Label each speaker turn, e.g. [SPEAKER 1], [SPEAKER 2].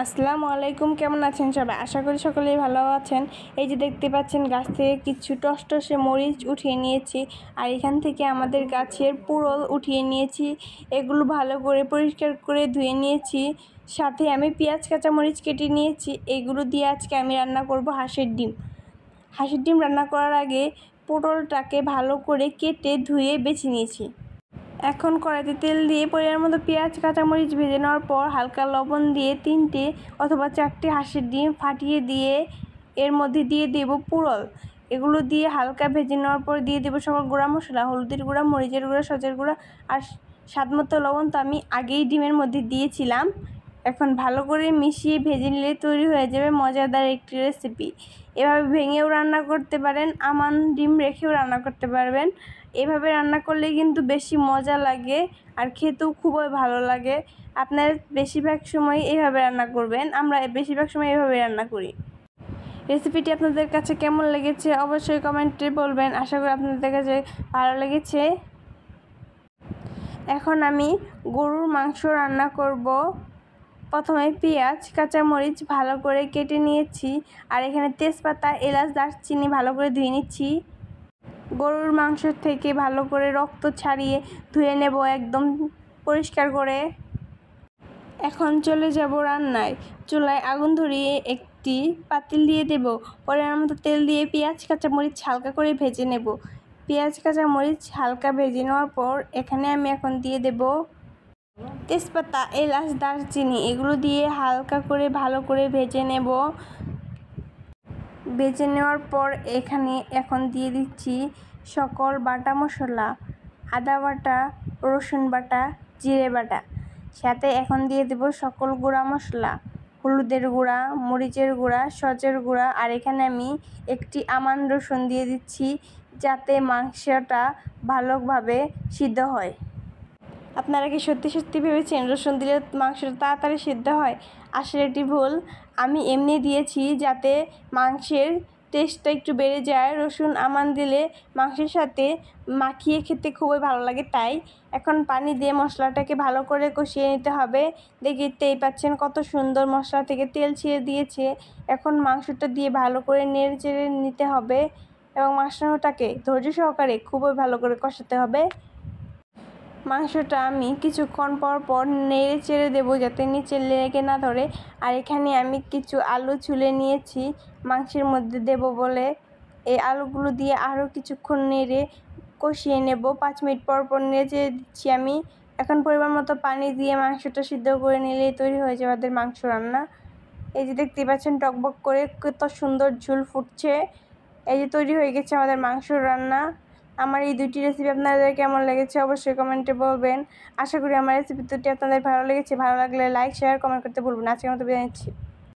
[SPEAKER 1] আসসালামু আলাইকুম, কেমন আছেন সবাই? আশা করি সকলেই ভালো আছেন। এই যে দেখতে পাচ্ছেন গাছ থেকে কিছু টসটসে মরিচ উঠিয়ে নিয়েছি, আর এখান থেকে আমাদের গাছের পুরল উঠিয়ে নিয়েছি। এগুলো ভালো করে পরিষ্কার করে ধুয়ে নিয়েছি। সাথে আমি পেঁয়াজ কাঁচা মরিচ কেটে নিয়েছি। এগুলো দিয়ে আজকে আমি রান্না করব হাঁসের ডিম। হাঁসের ডিম রান্না করার আগে পটলটাকে ভালো করে কেটে ধুয়ে বেছে নিয়েছি। এখন কড়াইতে তেল দিয়ে পরিমাণ মতো পেঁয়াজ কাঁচামরিচ ভেজে নেওয়ার পর হালকা লবণ দিয়ে 3টে অথবা 4টে হাঁসের ডিম ফাটিয়ে দিয়ে এর মধ্যে দিয়ে দেব পুরল। এগুলো দিয়ে হালকা ভেজে নেওয়ার পর দিয়ে দেবো সকল গুঁড়া মশলা, হলুদের গুঁড়া, মরিচের গুঁড়া, সচের গুঁড়া আর স্বাদমতো লবণ তো আমি আগেই ডিমের মধ্যে দিয়েছিলাম। এখন ভালো করে মিশিয়ে ভেজে নিলে তৈরি হয়ে যাবে মজাদার একটি রেসিপি। এভাবে ভেঙেও রান্না করতে পারেন, আমান ডিম রেখেও রান্না করতে পারবেন। এভাবে রান্না করলে কিন্তু বেশি মজা লাগে আর খেতেও খুবই ভালো লাগে। আপনারা বেশিরভাগ সময় এইভাবে রান্না করবেন, আমরা বেশিরভাগ সময় এভাবে রান্না করি। রেসিপিটি আপনাদের কাছে কেমন লেগেছে অবশ্যই কমেন্টে বলবেন। আশা করি আপনাদের কাছে ভালো লেগেছে। এখন আমি গরুর মাংস রান্না করব। প্রথমে পেঁয়াজ কাঁচামরিচ ভালো করে কেটে নিয়েছি, আর এখানে তেজপাতা, এলাচ, দারচিনি ভালো করে ধুয়ে নিচ্ছি। গরুর মাংস থেকে ভালো করে রক্ত ছাড়িয়ে ধুয়ে নেব একদম পরিষ্কার করে। এখন চলে যাব রান্নায়। চুলায় আগুন ধরিয়ে একটি পাতিল দিয়ে দেব। পরিমাণ মতো তেল দিয়ে পেঁয়াজ কাঁচামরিচ হালকা করে ভেজে নেব। পেঁয়াজ কাঁচামরিচ হালকা ভেজে নেওয়ার পর এখানে আমি এখন দিয়ে দেব তেজপাতা, এলাচ, দারচিনি। এগুলো দিয়ে হালকা করে ভালো করে ভেজে নেব। ভেজে নেওয়ার পর এখানে এখন দিয়ে দিচ্ছি সকল বাটা মশলা, আদা বাটা, রসুন বাটা, জিরে বাটা। সাথে এখন দিয়ে দেব সকল গুঁড়া মশলা, হলুদের গুঁড়া, মরিচের গুঁড়া, সচের গুঁড়া। আর এখানে আমি একটি আমান রসুন দিয়ে দিচ্ছি যাতে মাংসটা ভালোভাবে সিদ্ধ হয়। আপনারা কি সত্যি সত্যি ভেবেছেন রসুন দিলে মাংসটা তাড়াতাড়ি সিদ্ধ হয়? আসলে এটি ভুল। আমি এমনি দিয়েছি যাতে মাংসের টেস্টটা একটু বেড়ে যায়। রসুন আমান দিলে মাংসের সাথে মাখিয়ে খেতে খুবই ভালো লাগে, তাই। এখন পানি দিয়ে মশলাটাকে ভালো করে কষিয়ে নিতে হবে। দেখতেই পাচ্ছেন কত সুন্দর মশলা থেকে তেল ছেড়ে দিয়েছে। এখন মাংসটা দিয়ে ভালো করে নেড়ে চেড়ে নিতে হবে এবং মাংসটাকে ধৈর্য সহকারে খুবই ভালো করে কষাতে হবে। মাংসটা আমি কিছুক্ষণ পর পর নেড়ে চেড়ে দেবো যাতে নিচে লেগে না ধরে। আর এখানে আমি কিছু আলু ছুলে নিয়েছি মাংসের মধ্যে দেব বলে। এই আলুগুলো দিয়ে আরও কিছুক্ষণ নেড়ে কষিয়ে নেব। 5 মিনিট পর পর নেড়ে চেড়ে দিচ্ছি আমি। এখন পরিমাণ মতো পানি দিয়ে মাংসটা সিদ্ধ করে নিলেই তৈরি হয়ে যাবে আমাদের মাংস রান্না। এই যে দেখতেই পাচ্ছেন টকবক করে কত সুন্দর ঝোল ফুটছে। এই যে তৈরি হয়ে গেছে আমাদের মাংস রান্না। আমার এই দুটি রেসিপি আপনাদের কেমন লেগেছে অবশ্যই কমেন্টে বলবেন। আশা করি আমার রেসিপি দুটি আপনাদের ভালো লেগেছে। ভালো লাগলে লাইক, শেয়ার, কমেন্ট করতে ভুলবেন না। আজকের মতো বিদায় নিচ্ছি।